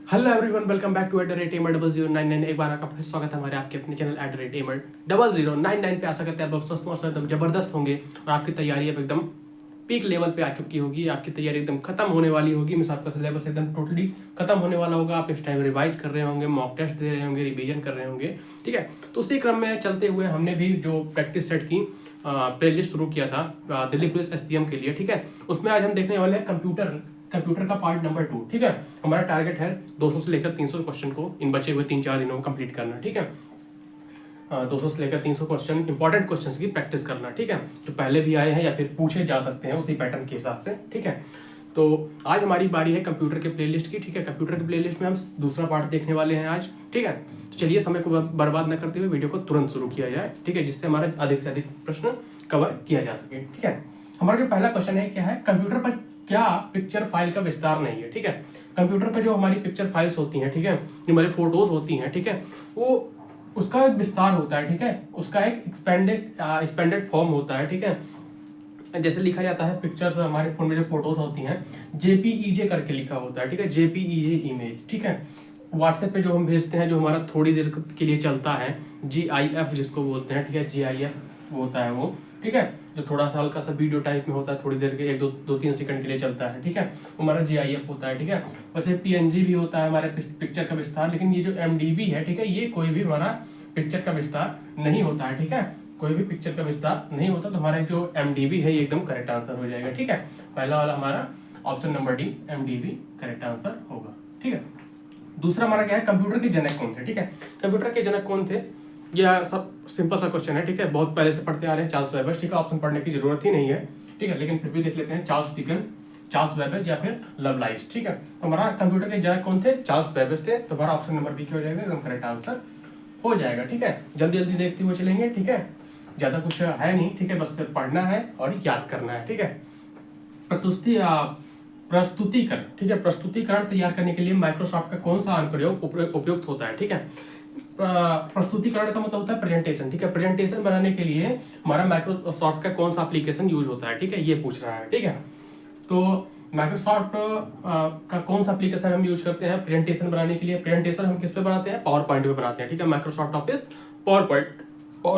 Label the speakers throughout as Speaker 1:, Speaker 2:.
Speaker 1: Hello everyone, welcome back to @amer0099। एक बार आपका फिर स्वागत है हमारे आपके अपने चैनल @amer0099 पे। आशा करते हैं आप लोग स्वस्थ और एकदम जबरदस्त होंगे और आपकी तैयारी अब एकदम पीक लेवल पे आ चुकी होगी। आपकी तैयारी एकदम खत्म होने वाली होगी। मिस आपका सिलेबस एकदम टोटली खत्म होने वाला होगा। आप इस टाइम रिवाइज कर रहे होंगे, मॉक टेस्ट दे रहे होंगे, रिवीजन कर रहे होंगे। ठीक है, तो उसी क्रम में चलते हुए हमने भी जो प्रैक्टिस सेट की प्लेलिस्ट शुरू किया था दिल्ली पुलिस SCM के लिए। ठीक है, उसमें आज हम देखने वाले हैं कंप्यूटर का पार्ट नंबर 2। ठीक है, हमारा टारगेट है 200 से लेकर 300 क्वेश्चन को इन बचे हुए 3-4 दिनों में कंप्लीट करना। ठीक है, 200 से लेकर 300 क्वेश्चन, इंपॉर्टेंट क्वेश्चंस की प्रैक्टिस करना। ठीक है, जो पहले भी आए हैं या फिर पूछे जा सकते हैं उसी पैटर्न के हिसाब से। ठीक है, तो आज हमारी बारी है कंप्यूटर के प्लेलिस्ट की। ठीक है, कंप्यूटर के प्लेलिस्ट में हम दूसरा पार्ट देखने वाले हैं आज। ठीक है, तो चलिए समय को बर्बाद न करते हुए वीडियो को तुरंत शुरू किया जाए। ठीक है, जिससे हमारा अधिक से अधिक प्रश्न कवर किया जा सके। ठीक है, हमारा जो पहला क्वेश्चन है क्या है, कंप्यूटर पर क्या पिक्चर फाइल का विस्तार नहीं है। ठीक है, कंप्यूटर पर जो हमारी पिक्चर फाइल्स होती हैं, ठीक है, जो हमारी फोटोज होती हैं, ठीक है, वो उसका एक विस्तार होता है। ठीक है, उसका एक एक्सपेंडेड फॉर्म होता है। ठीक है, जैसे लिखा जाता है पिक्चर्स, हमारे फोन में जो फोटोज होती हैं JPEG करके लिखा होता है। ठीक है, JPEG इमेज। ठीक है, व्हाट्सएप पे जो हम भेजते हैं, जो हमारा थोड़ी देर के लिए चलता है, GIF जिसको बोलते हैं। ठीक है, GIF होता है वो। ठीक है, जो थोड़ा सा हल्का सा वीडियो टाइप में होता है, थोड़ी देर के 1-2-3 सेकंड के लिए चलता है। ठीक है, हमारा GIF होता है। ठीक है, वैसे PNG भी होता है हमारे पिक्चर का विस्तार, लेकिन ये जो MDB है, ठीक है, ये कोई भी हमारा पिक्चर का विस्तार नहीं होता है। ठीक है, कोई भी पिक्चर का विस्तार नहीं होता, तो हमारा जो MDB है ये एकदम करेक्ट आंसर हो जाएगा। ठीक है, पहला वाला हमारा option number D MDB correct answer होगा। ठीक है, दूसरा हमारा क्या है, कंप्यूटर के जनक कौन थे। ठीक है, कंप्यूटर के जनक कौन थे, यह सब सिंपल सा क्वेश्चन है। ठीक है, बहुत पहले से पढ़ते आ रहे हैं, चार्ल्स वेबेज। ठीक है, ऑप्शन पढ़ने की जरूरत ही नहीं है। ठीक है, लेकिन फिर भी देख लेते हैं, चार्ल्स वेबेज या फिर लवलाइस। ठीक है, तो हमारा कंप्यूटर के जनक कौन थे, चार्ल्स वेबेज थे। तो हमारा ऑप्शन नंबर बी क्या हो जाएगा, एकदम करेक्ट आंसर हो जाएगा। ठीक है, जल्दी जल्दी देखते हुए चलेंगे। ठीक है, ज्यादा कुछ है नहीं। ठीक है, बस पढ़ना है और याद करना है। ठीक है, प्रस्तुतिकरण। ठीक है, प्रस्तुतिकरण तैयार करने के लिए माइक्रोसॉफ्ट का कौन सा अनुप्रयोग उपयुक्त होता है। ठीक है, प्रस्तुतिकरण का मतलब होता है प्रेजेंटेशन। ठीक है, प्रेजेंटेशन बनाने के लिए हमारा माइक्रोसॉफ्ट का कौन सा एप्लीकेशन यूज होता है। ठीक है, ये पूछ रहा है। ठीक है, तो माइक्रोसॉफ्ट का कौन सा एप्लीकेशन हम यूज करते हैं प्रेजेंटेशन बनाने के लिए। प्रेजेंटेशन हम किस पे बनाते हैं, पावर पॉइंट पे बनाते हैं। ठीक है, माइक्रोसॉफ्ट ऑफिस पावर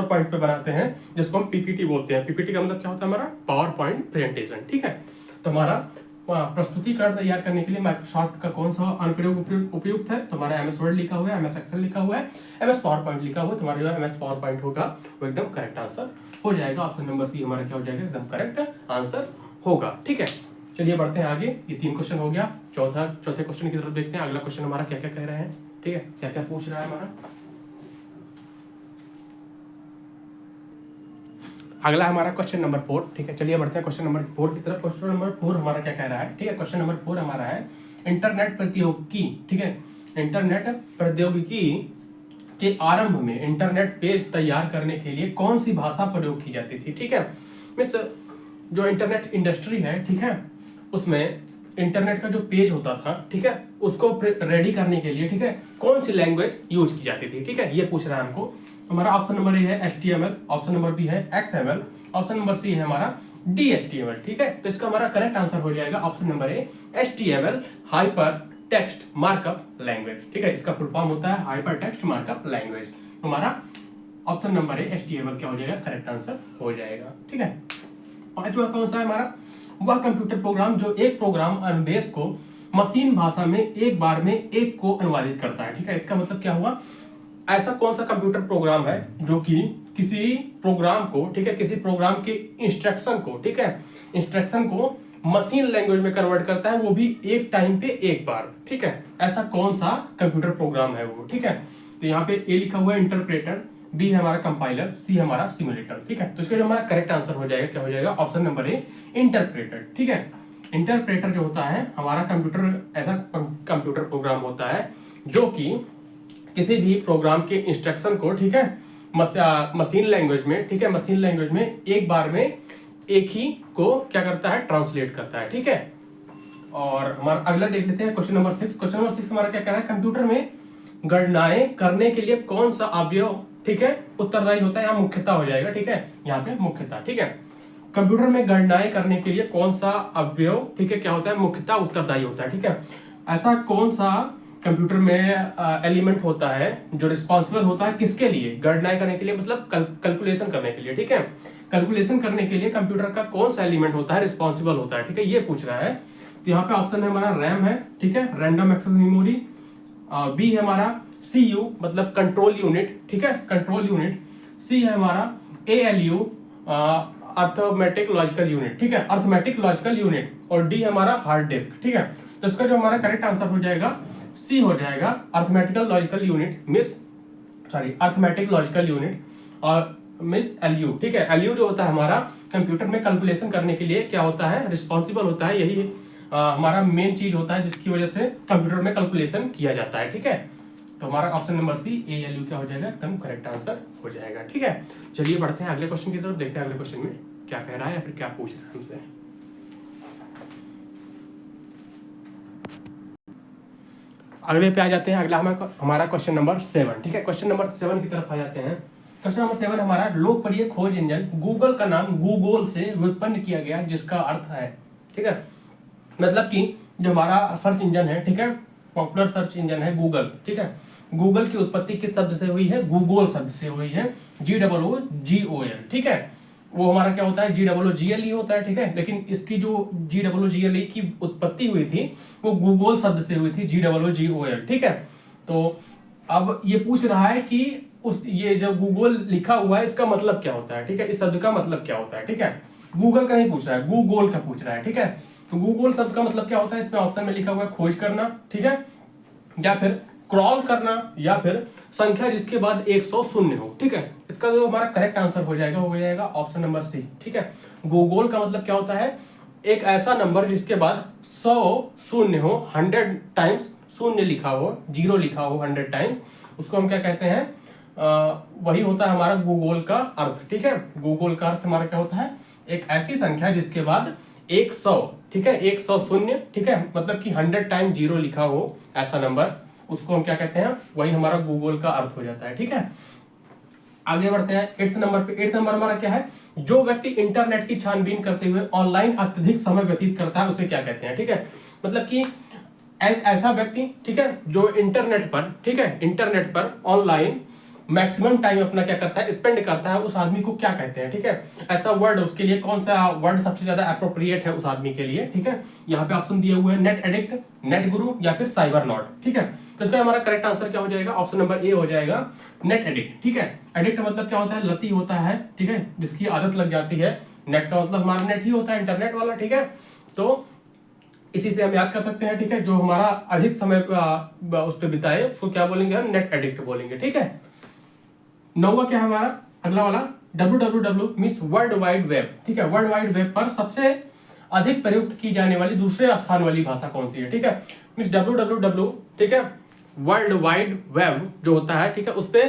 Speaker 1: पॉइंट पे बनाते हैं, जिसको हम PPT बोलते हैं। PPT का मतलब क्या होता है, हमारा पावर पॉइंट प्रेजेंटेशन। ठीक है, तो हमारा प्रस्तुतिकरण तैयार करने के लिए माइक्रोसॉफ्ट का कौन सा अनुप्रयोग उपयुक्त है, तो हमारा MS वर्ड लिखा हुआ है, MS एक्सेल लिखा हुआ है, MS पावर पॉइंट लिखा हुआ है। तो हमारा जो MS पावर पॉइंट होगा वो एकदम करेक्ट आंसर हो जाएगा। ऑप्शन नंबर सी हमारा क्या हो जाएगा, एकदम करेक्ट आंसर होगा। ठीक है, चलिए बढ़ते हैं आगे। ये 3 क्वेश्चन हो गया। चौथे क्वेश्चन की तरफ देखते हैं, अगला क्वेश्चन हमारा क्या क्या कह रहे हैं। ठीक है, क्या क्या पूछ रहा है हमारा। अगला हमारा क्वेश्चन नंबर 4। ठीक है, चलिए बढ़ते हैं क्वेश्चन नंबर 4 की तरफ। क्वेश्चन नंबर 4 हमारा क्या कह रहा है। ठीक है, क्वेश्चन नंबर 4 हमारा है इंटरनेट प्रौद्योगिकी। ठीक है, इंटरनेट प्रौद्योगिकी के आरंभ में इंटरनेट पेज तैयार करने के लिए कौन सी भाषा प्रयोग की जाती थी। ठीक है, मिस जो इंटरनेट इंडस्ट्री है, ठीक है, उसमें इंटरनेट का जो पेज होता था, ठीक है, उसको रेडी करने के लिए, ठीक है, कौन सी लैंग्वेज यूज की जाती थी। ठीक है, ये पूछ रहा है हमको। हमारा ऑप्शन नंबर ए है HTML, ऑप्शन नंबर बी है XML, ऑप्शन नंबर सी है हमारा DHTML। ठीक है, तो इसका हमारा करेक्ट आंसर हो जाएगा ऑप्शन नंबर ए HTML, hyper text markup language. ठीक है, इसका फुल फॉर्म होता है हाइपर टेक्स्ट मार्कअप लैंग्वेज। हमारा ऑप्शन नंबर ए HTML क्या हो जाएगा, करेक्ट आंसर हो जाएगा। ठीक है, पांचवा कौन सा है हमारा, वह कंप्यूटर प्रोग्राम जो एक प्रोग्राम अनुदेश को मशीन भाषा में एक बार में एक को अनुवादित करता है। ठीक है, इसका मतलब क्या हुआ, ऐसा कौन सा कंप्यूटर प्रोग्राम है जो कि किसी प्रोग्राम को, ठीक है, किसी प्रोग्राम के इंस्ट्रक्शन को, ठीक है, इंस्ट्रक्शन को मशीन लैंग्वेज में कन्वर्ट करता है, वो भी एक टाइम पे एक बार। ठीक है, ऐसा कौन सा कंप्यूटर प्रोग्राम है वो। ठीक है, तो यहाँ पे ए लिखा हुआ है इंटरप्रेटर, बी है हमारा कंपाइलर, सी हमारा सिमुलेटर। ठीक है, तो इसका जो हमारा करेक्ट आंसर हो जाएगा क्या हो जाएगा, ऑप्शन नंबर ए इंटरप्रेटर। ठीक है, इंटरप्रेटर जो होता है हमारा कंप्यूटर, ऐसा कंप्यूटर प्रोग्राम होता है जो कि किसी भी प्रोग्राम के इंस्ट्रक्शन को, ठीक है, मशीन लैंग्वेज में, ठीक है, मशीन लैंग्वेज में एक बार में एक ही को क्या करता है, ट्रांसलेट करता है। ठीक है, और हमारा अगला देख लेते हैं क्वेश्चन नंबर 6। क्वेश्चन नंबर 6 हमारा क्या कह रहा है, कंप्यूटर में गणनाएं करने के लिए कौन सा अवयव, ठीक है, उत्तरदायी होता है। यहाँ मुख्यता हो जाएगा। ठीक है, यहाँ पे मुख्यता। ठीक है, कंप्यूटर में गणनाएं करने के लिए कौन सा अवयव, ठीक है, क्या होता है, मुख्यता उत्तरदायी होता है। ठीक है, ऐसा कौन सा कंप्यूटर में एलिमेंट होता है जो रिस्पॉन्सिबल होता है किसके लिए, गणना करने के लिए, मतलब कैलकुलेशन करने के लिए, ठीक है। कैलकुलेशन करने के लिए कंप्यूटर का कौन सा एलिमेंट होता है, रिस्पॉन्सिबल होता है, ठीक है, ये पूछ रहा है। तो यहाँ पे ऑप्शन है हमारा रैम है, ठीक है, रैंडम एक्सेस मेमोरी। बी है हमारा सीयू मतलब कंट्रोल यूनिट, ठीक है, कंट्रोल यूनिट। सी है हमारा एएलयू अर्थमेटिक लॉजिकल यूनिट, ठीक है, अर्थमेटिक लॉजिकल यूनिट। और डी है हमारा हार्ड डिस्क, ठीक है। तो इसका जो हमारा करेक्ट आंसर हो जाएगा सी हो जाएगा, arithmetical logical unit arithmetic logical unit और मिस एलयू, ठीक है। एलयू जो होता है हमारा कंप्यूटर में कैलकुलेशन करने के लिए क्या होता है, रिस्पॉन्सिबल होता है, यही हमारा मेन चीज होता है जिसकी वजह से कंप्यूटर में कैलकुलेशन किया जाता है, ठीक है। तो हमारा ऑप्शन नंबर सी एएलयू क्या हो जाएगा, एकदम करेक्ट आंसर हो जाएगा, ठीक है। चलिए बढ़ते हैं अगले क्वेश्चन की तरफ, देखते हैं अगले क्वेश्चन में क्या कह रहा है या फिर क्या पूछ रहा है हमसे। अगले पे आ जाते हैं, अगला हमारा क्वेश्चन नंबर 7, ठीक है। क्वेश्चन नंबर 7 की तरफ आ जाते हैं। क्वेश्चन नंबर 7 हमारा लोकप्रिय खोज इंजन गूगल का नाम गूगल से व्युत्पन्न किया गया जिसका अर्थ है, ठीक है, मतलब कि जो हमारा सर्च इंजन है, ठीक है, पॉपुलर सर्च इंजन है गूगल, ठीक है, गूगल की उत्पत्ति किस शब्द से हुई है, गूगल शब्द से हुई है, GOOGOL, ठीक है। वो हमारा क्या होता है, GOOGLE होता है, ठीक है, लेकिन इसकी जो GOOGLE की उत्पत्ति हुई थी वो गूगल शब्द से हुई थी, GOOGOL, ठीक है। तो अब ये पूछ रहा है कि ये जो गूगल लिखा हुआ है इसका मतलब क्या होता है, ठीक है, इस शब्द का मतलब क्या होता है, ठीक है। गूगल का नहीं पूछ रहा है, गूगल का पूछ रहा है, ठीक है। तो गूगल शब्द का मतलब क्या होता है, इसमें ऑप्शन में लिखा हुआ है खोज करना, ठीक है, या फिर क्रॉल करना, या फिर संख्या जिसके बाद 100 शून्य हो, ठीक है। इसका जो हमारा करेक्ट आंसर हो जाएगा ऑप्शन नंबर सी, ठीक है। गूगल का मतलब क्या होता है, एक ऐसा नंबर जिसके बाद 100 शून्य हो, 100 टाइम्स शून्य लिखा हो, 0 लिखा हो 100 टाइम्स, उसको हम क्या कहते हैं, वही होता है हमारा गूगल का अर्थ, ठीक है। गूगल का अर्थ हमारा क्या होता है, एक ऐसी संख्या जिसके बाद 100, ठीक है, 100 शून्य, ठीक है, मतलब कि 100 टाइम 0 लिखा हो ऐसा नंबर, उसको हम क्या कहते हैं, वही हमारा गूगल का अर्थ हो जाता है, ठीक है। आगे बढ़ते हैं 8th नंबर पे। 8th नंबर हमारा क्या है, जो व्यक्ति इंटरनेट की छानबीन करते हुए ऑनलाइन अत्यधिक समय व्यतीत करता है उसे क्या कहते हैं, ठीक है। मतलब कि एक ऐसा व्यक्ति, ठीक है, जो इंटरनेट पर, ठीक है, इंटरनेट पर ऑनलाइन मैक्सिमम टाइम अपना क्या करता है, स्पेंड करता है, उस आदमी को क्या कहते हैं, ठीक है। ऐसा वर्ड उसके लिए कौन सा वर्ड सबसे ज्यादा अप्रोप्रिएट है उस आदमी के लिए, ठीक है। यहाँ पे ऑप्शन दिए हुए हैं नेट एडिक्ट, नेट गुरु या फिर साइबर नॉट, ठीक है। तो इसका हमारा करेक्ट आंसर क्या हो जाएगा, ऑप्शन नंबर ए हो जाएगा नेट एडिक्ट, ठीक है। एडिक्ट मतलब क्या होता है, लती होता है, ठीक है, जिसकी आदत लग जाती है। नेट का मतलब हमारा नेट ही होता है, इंटरनेट वाला, ठीक है। तो इसी से हम याद कर सकते हैं, ठीक है, जो हमारा अधिक समय उस पर बिताए उसको क्या बोलेंगे, हम नेट एडिक्ट बोलेंगे, ठीक है। 9वां क्या है हमारा, अगला वाला www means world wide web, ठीक है। वर्ल्ड वाइड वेब पर सबसे अधिक प्रयुक्त की जाने वाली दूसरे स्थान वाली भाषा कौन सी है, ठीक है। मींस www, ठीक है, वर्ल्ड वाइड वेब जो होता है, ठीक है, उस पे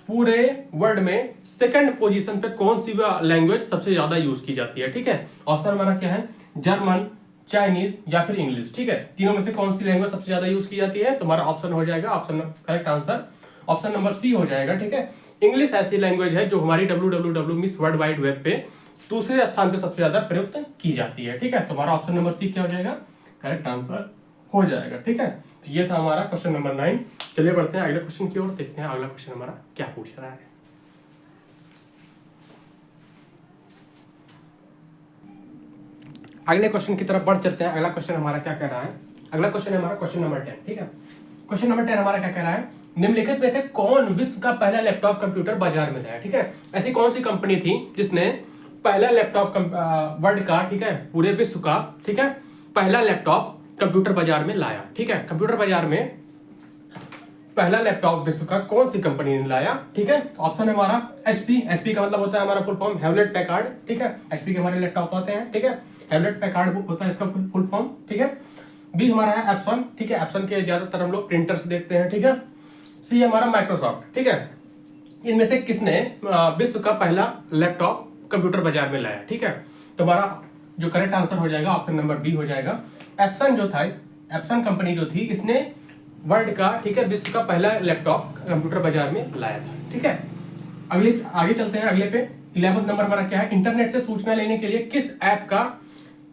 Speaker 1: पूरे वर्ल्ड में सेकंड पोजीशन पे कौन सी लैंग्वेज सबसे ज्यादा यूज की जाती है, ठीक है। ऑप्शन हमारा क्या है, जर्मन, चाइनीज या फिर इंग्लिश, ठीक है। तीनों में से कौन सी लैंग्वेज सबसे ज्यादा यूज की जाती है, तो हमारा ऑप्शन हो जाएगा, option correct answer option number C हो जाएगा, ठीक है। इंग्लिश ऐसी लैंग्वेज है जो हमारी www means world wide web पे दूसरे स्थान पे सबसे ज्यादा प्रयुक्त की जाती है, ठीक है। तो हमारा ऑप्शन नंबर सी क्या हो जाएगा, करेक्ट आंसर हो जाएगा, ठीक है। तो ये था हमारा क्वेश्चन नंबर 9। चलिए बढ़ते हैं अगले क्वेश्चन की ओर, देखते हैं अगला क्वेश्चन हमारा क्या पूछ रहा है। अगले क्वेश्चन की तरफ बढ़ चलते हैं। अगला क्वेश्चन हमारा क्या कह रहा है, अगला क्वेश्चन है हमारा क्वेश्चन नंबर 10, ठीक है। क्वेश्चन नंबर 10 हमारा क्या कह रहा है, निम्नलिखित में से कौन विश्व का पहला लैपटॉप कंप्यूटर बाजार में लाया, ठीक है। ऐसी कौन सी कंपनी थी जिसने पहला लैपटॉप वर्ल्ड का, ठीक है, पूरे विश्व का, ठीक है, पहला लैपटॉप कंप्यूटर बाजार में लाया, ठीक है। कंप्यूटर बाजार में पहला लैपटॉप विश्व का कौन सी कंपनी ने लाया, ठीक है। ऑप्शन है हमारा एचपी, एचपी का मतलब होता है हमारा फुल फॉर्म हेवलेट पैकार्ड, ठीक है। एचपी के हमारे लैपटॉप होते हैं, ठीक है, हेवलेट पैकार्ड होता है इसका फुल फॉर्म, ठीक है। बी हमारा है एप्सन, ठीक है, एप्सन के ज्यादातर हम लोग प्रिंटर्स देखते हैं, ठीक है। सी हमारा माइक्रोसॉफ्ट, ठीक है। इनमें से किसने विश्व का पहला लैपटॉप कंप्यूटर बाजार में लाया, ठीक है। तो हमारा जो करेक्ट आंसर हो जाएगा ऑप्शन नंबर बी हो जाएगा। एप्सन जो था, एप्सन कंपनी जो थी, इसने वर्ल्ड का, ठीक है, विश्व का पहला लैपटॉप कंप्यूटर बाजार में लाया था, ठीक है। आगे चलते हैं अगले पे। 11वां नंबर हमारा क्या है, इंटरनेट से सूचना लेने के लिए किस ऐप का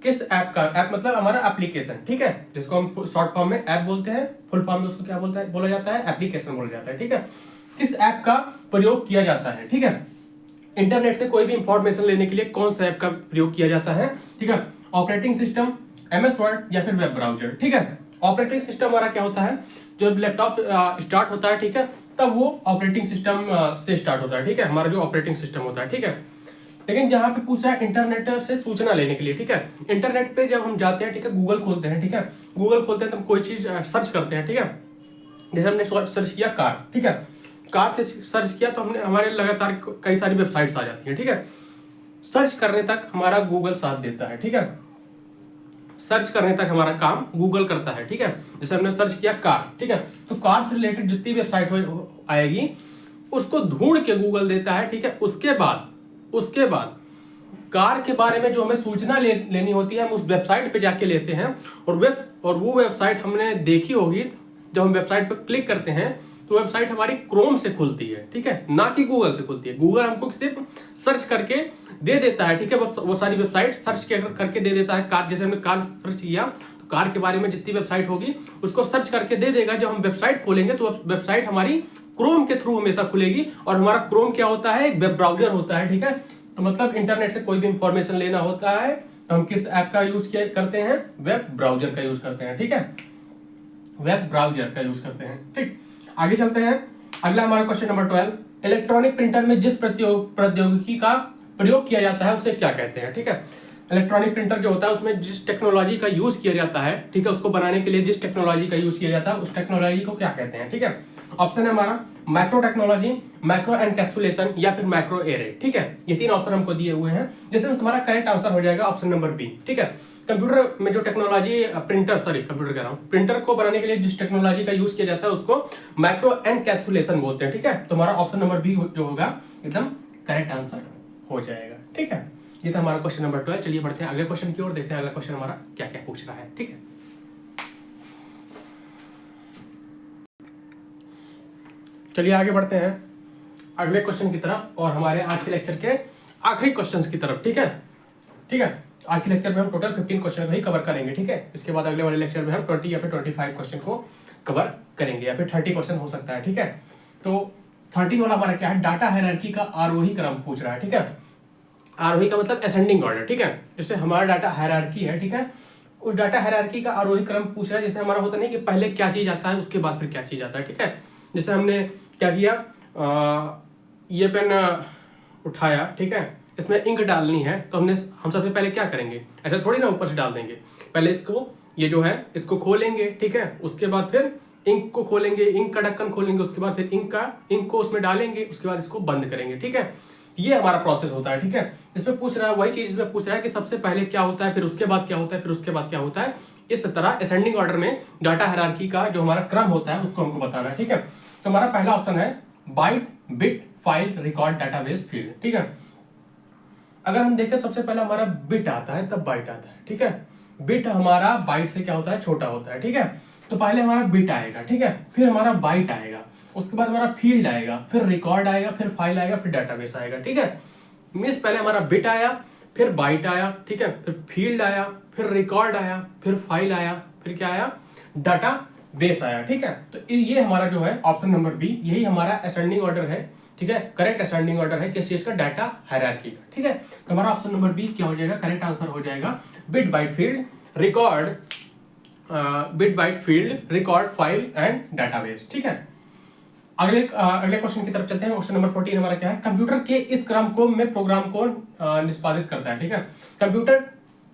Speaker 1: किस ऐप का, ऐप मतलब हमारा एप्लीकेशन, ठीक है, जिसको हम शॉर्ट फॉर्म में ऐप बोलते हैं, फुल फॉर्म में उसको क्या बोला जाता है, एप्लीकेशन बोला जाता है, ठीक है। किस ऐप का प्रयोग किया जाता है, ठीक है, इंटरनेट से कोई भी इंफॉर्मेशन लेने के लिए कौन सा ऐप का प्रयोग किया जाता है, ठीक है, ऑपरेटिंग सिस्टम, एमएस वर्ड या फिर वेब ब्राउजर, ठीक है। ऑपरेटिंग सिस्टम हमारा क्या होता है, जब लैपटॉप स्टार्ट होता है, ठीक है, तब वो ऑपरेटिंग सिस्टम से स्टार्ट होता है, ठीक है, हमारा जो ऑपरेटिंग सिस्टम होता है, ठीक है। लेकिन जहां पे पूछा है इंटरनेट से सूचना लेने के लिए, ठीक है, इंटरनेट पे जब हम जाते हैं, ठीक है, गूगल खोलते हैं, ठीक है, गूगल खोलते हैं तो हम कोई चीज सर्च करते हैं, ठीक है, जैसे हमने सर्च किया कार, ठीक है, कार से सर्च किया तो हमने हमारे लगातार कई सारी वेबसाइट्स आ जाती हैं, ठीक है, सर्च करने तक हमारा गूगल साथ देता है, ठीक है, सर्च करने तक हमारा काम गूगल करता है, ठीक है। जैसे हमने सर्च किया कार, ठीक है, तो कार से रिलेटेड जितनी वेबसाइट आएगी उसको ढूंढ के गूगल देता है, ठीक है। उसके बाद कार के बारे में जो हमें सूचना लेनी होती है हम उस वेबसाइट पे जाके लेते हैं, और वो वेबसाइट हमने देखी होगी, जब हम वेबसाइट पर क्लिक करते हैं तो वेबसाइट हमारी क्रोम से खुलती है, ठीक है, ना कि गूगल से खुलती है। गूगल हमको सिर्फ सर्च करके दे देता है, ठीक है, वो सारी वेबसाइट सर्च करके दे देता है। कार, जैसे हमने कार सर्च किया तो कार के बारे में जितनी वेबसाइट होगी उसको सर्च करके दे देगा। जब हम वेबसाइट खोलेंगे तो वेबसाइट हमारी क्रोम के थ्रू हमेशा खुलेगी, और हमारा क्रोम क्या होता है, एक वेब ब्राउजर होता है, ठीक है। तो मतलब इंटरनेट से कोई भी इंफॉर्मेशन लेना होता है तो हम किस ऐप का यूज करते हैं, वेब ब्राउजर का यूज करते हैं, ठीक है, वेब ब्राउजर का यूज करते हैं, ठीक। आगे चलते हैं, अगला हमारा क्वेश्चन नंबर 12, इलेक्ट्रॉनिक प्रिंटर में जिस प्रौद्योगिकी का प्रयोग किया जाता है उसे क्या कहते हैं, ठीक है। इलेक्ट्रॉनिक प्रिंटर जो होता है उसमें जिस टेक्नोलॉजी का यूज किया जाता है, ठीक है, उसको बनाने के लिए जिस टेक्नोलॉजी का यूज किया जाता है उस टेक्नोलॉजी को क्या कहते हैं, ठीक है। ऑप्शन है हमारा माइक्रो टेक्नोलॉजी, माइक्रो एनकैप्सुलेशन या फिर माइक्रो एरे, ठीक है। ये तीन ऑप्शन हमको दिए हुए हैं, जिसमें हमारा करेक्ट आंसर हो जाएगा ऑप्शन नंबर बी, ठीक है। कंप्यूटर में जो टेक्नोलॉजी कंप्यूटर कह रहा हूँ, प्रिंटर को बनाने के लिए जिस टेक्नोलॉजी का यूज किया जाता है उसको माइक्रो एनकैप्सुलेशन बोलते हैं, ठीक है। तो हमारा ऑप्शन नंबर बी जो होगा एकदम करेक्ट आंसर हो जाएगा, ठीक है। ये था हमारा क्वेश्चन नंबर 12। चलिए बढ़ते हैं अगले क्वेश्चन की ओर, देखते हैं अगला क्वेश्चन हमारा क्या क्या पूछ रहा है, ठीक है। चलिए आगे बढ़ते हैं अगले क्वेश्चन की तरफ और हमारे आज के लेक्चर के आखिरी क्वेश्चंस की तरफ, ठीक है, ठीक है। आज के लेक्चर में हम टोटल 15 क्वेश्चन को ही कवर करेंगे, ठीक है। इसके बाद अगले वाले लेक्चर में हम 20 या फिर 25 क्वेश्चन को कवर करेंगे, या फिर 30 क्वेश्चन हो सकता है, ठीक है। तो 13 वाला हमारा क्या है, डाटा हायरार्की का आरोही क्रम पूछ रहा है, ठीक है। आरोही का मतलब असेंडिंग ऑर्डर, ठीक है। जैसे हमारा डाटा हायरार्की है, ठीक है, उस डाटा हायरार्की का आरोही क्रम पूछ रहा है। जैसे हमारा होता नहीं कि पहले क्या चीज आता है उसके बाद फिर क्या चीज आता है, ठीक है। जैसे हमने क्या किया, ये पेन उठाया, ठीक है, इसमें इंक डालनी है तो हम सबसे पहले क्या करेंगे, ऐसा थोड़ी ना ऊपर से डाल देंगे, पहले इसको ये जो है इसको खोलेंगे, ठीक है, उसके बाद फिर इंक को खोलेंगे, इंक का ढक्कन खोलेंगे, उसके बाद फिर इंक को उसमें डालेंगे, उसके बाद इसको बंद करेंगे, ठीक है। ये हमारा प्रोसेस होता है, ठीक है। इसमें पूछ रहा है वही चीज, इसमें पूछ रहा है कि सबसे पहले क्या होता है, फिर उसके बाद क्या होता है, फिर उसके बाद क्या होता है। इस तरह असेंडिंग ऑर्डर में डाटा हायरार्की का जो हमारा क्रम होता है उसको हमको बताना है, ठीक है। तो हमारा पहला ऑप्शन है byte, bit, file, record, database, field, ठीक है। अगर हम देखें सबसे पहले हमारा बिट आता है तब बाइट आता है, ठीक है। बिट हमारा बाइट से क्या होता है, छोटा होता है, ठीक है। तो पहले हमारा बिट आएगा, ठीक है, फिर हमारा बाइट आएगा, उसके बाद हमारा फील्ड आएगा, फिर रिकॉर्ड आएगा, फिर फाइल आएगा, फिर डाटाबेस आएगा, ठीक है। मींस पहले हमारा बिट आया, फिर बाइट आया, ठीक है, फिर फील्ड आया, फिर रिकॉर्ड आया, फिर फाइल आया, फिर क्या आया, डाटा बेस आया, ठीक है। तो ये हमारा जो है ऑप्शन नंबर बी, यही हमारा असेंडिंग ऑर्डर है, ठीक है, करेक्ट असेंडिंग ऑर्डर है किस चीज का, डाटा हायरार्की का, ठीक है। तो हमारा ऑप्शन नंबर बी क्या हो जाएगा, करेक्ट आंसर हो जाएगा bit, byte, field, record, bit, byte, field, record, file and database, ठीक है। अगले क्वेश्चन की तरफ चलते हैं। क्वेश्चन नंबर 14 हमारा क्या है, कंप्यूटर के इस क्रम को में प्रोग्राम को निष्पादित करता है, ठीक है। कंप्यूटर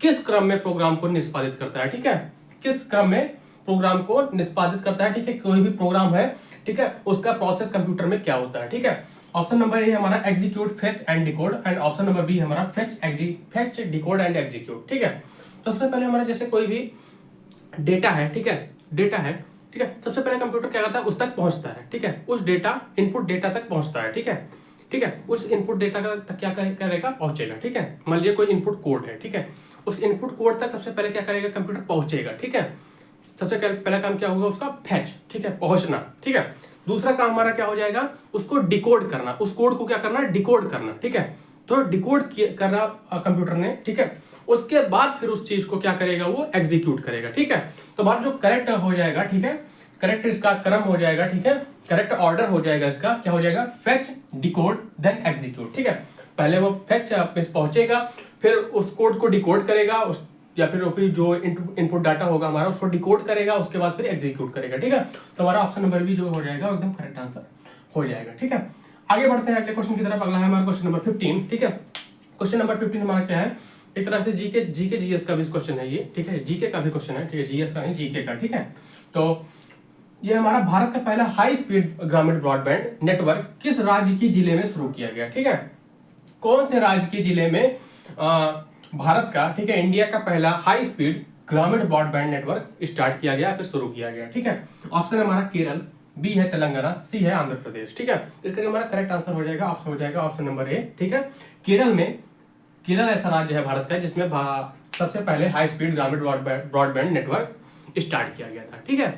Speaker 1: किस क्रम में प्रोग्राम को निष्पादित करता है, ठीक है, किस क्रम में प्रोग्राम को निष्पादित करता है, ठीक है। कोई भी प्रोग्राम है, ठीक है, उसका प्रोसेस कंप्यूटर में क्या होता है, ठीक है। ऑप्शन नंबर ए हमारा execute, fetch and decode, and option number B हमारा फेच, डिकोड एंड एग्जीक्यूट, ठीक है। तो सबसे पहले हमारा जैसे कोई भी डेटा है, ठीक है, डेटा है, ठीक है, सबसे पहले कंप्यूटर क्या करता है, उस तक पहुंचता है, ठीक है, उस डेटा इनपुट डेटा तक पहुंचता है, ठीक है, ठीक है, उस इनपुट डेटा का तक क्या करेगा, पहुंचेगा, ठीक है। मान लीजिए कोई इनपुट कोड है, ठीक है, उस इनपुट कोड तक सबसे पहले क्या करेगा, कंप्यूटर पहुंचेगा, ठीक है। सबसे पहला काम क्या होगा उसका, फेच, ठीक है, पहुंचना, ठीक है। दूसरा काम हमारा क्या हो जाएगा, उसको डिकोड करना, उस कोड को क्या करना, डिकोड करना, ठीक है। तो डिकोड करना कंप्यूटर ने, ठीक है, उसके बाद फिर उस चीज को क्या करेगा, वो एग्जीक्यूट करेगा। ठीक है, तो हमारा जो करेक्ट हो जाएगा, ठीक है, करेक्ट इसका क्रम हो जाएगा, ठीक है, करेक्ट ऑर्डर हो जाएगा इसका, क्या हो जाएगा, फेच, डिकोड, देन एग्जीक्यूट। ठीक है, पहले वो फेच पे पहुंचेगा, फिर उस कोड को डिकोड करेगा, उस या फिर जो इनपुट डाटा होगा हमारा उसको डिकोड करेगा, उसके बाद फिर एग्जीक्यूट करेगा। ठीक है, तो हमारा ऑप्शन नंबर बी जो हो जाएगा एकदम करेक्ट आंसर हो जाएगा। ठीक है, आगे बढ़ते हैं अगले क्वेश्चन की तरफ। अगला है हमारा क्वेश्चन नंबर 15। ठीक है, क्वेश्चन नंबर 15 हमारा क्या है, एक तरह से जीके जीएस का भी क्वेश्चन है ये। ठीक है, जीके का भी क्वेश्चन है, ठीक है, जीएस का नहीं, जीके का। ठीक है, तो ये हमारा भारत का पहला हाई स्पीड ग्रामीण ब्रॉडबैंड नेटवर्क किस राज्य की जिले में शुरू किया गया। ठीक है, कौन से राज्य के जिले में भारत का, ठीक है, इंडिया का पहला हाई स्पीड ग्रामीण ब्रॉडबैंड नेटवर्क स्टार्ट किया गया, फिर शुरू किया गया। ठीक है, ऑप्शन है हमारा केरल, बी है तेलंगाना, सी है आंध्र प्रदेश। ठीक है, इसका जो हमारा करेक्ट आंसर हो जाएगा ऑप्शन हो जाएगा ऑप्शन नंबर ए। ठीक है, केरल ऐसा राज्य है भारत का जिसमें सबसे पहले हाई स्पीड ग्रामीण ब्रॉडबैंड नेटवर्क स्टार्ट किया गया था। ठीक है,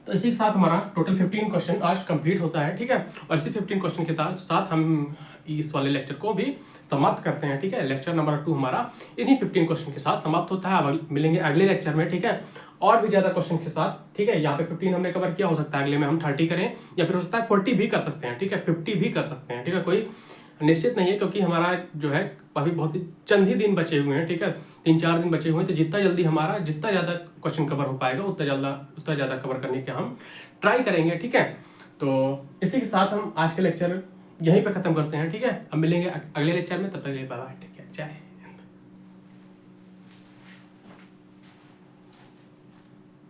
Speaker 1: तो इसी के साथ हमारा टोटल 15 क्वेश्चन आज कंप्लीट होता है। ठीक है, और इसी 15 क्वेश्चन के साथ हम इस वाले लेक्चर को भी समाप्त करते हैं। ठीक है, लेक्चर नंबर 2 हमारा इन्हीं 15 क्वेश्चन के साथ समाप्त होता है। अब मिलेंगे अगले लेक्चर में। ठीक है, और भी ज्यादा क्वेश्चन के साथ। ठीक है, यहाँ पे 15 हमने कवर किया, हो सकता है अगले में हम 30 करें, या फिर हो सकता है 40 भी कर सकते हैं। ठीक है, 50 भी कर सकते हैं। ठीक है, कोई निश्चित नहीं है, क्योंकि हमारा जो है अभी बहुत ही चंद ही दिन बचे हुए हैं। ठीक है, 3-4 दिन बचे हुए हैं, तो जितना जल्दी हमारा जितना ज्यादा क्वेश्चन कवर हो पाएगा उतना ज्यादा कवर करने के हम ट्राई करेंगे। ठीक है, तो इसी के साथ हम आज के लेक्चर यहीं पे खत्म करते हैं। ठीक है, अब मिलेंगे अगले लेक्चर में, तब तक के लिए बाय बाय, टेक केयर, जय हिंद।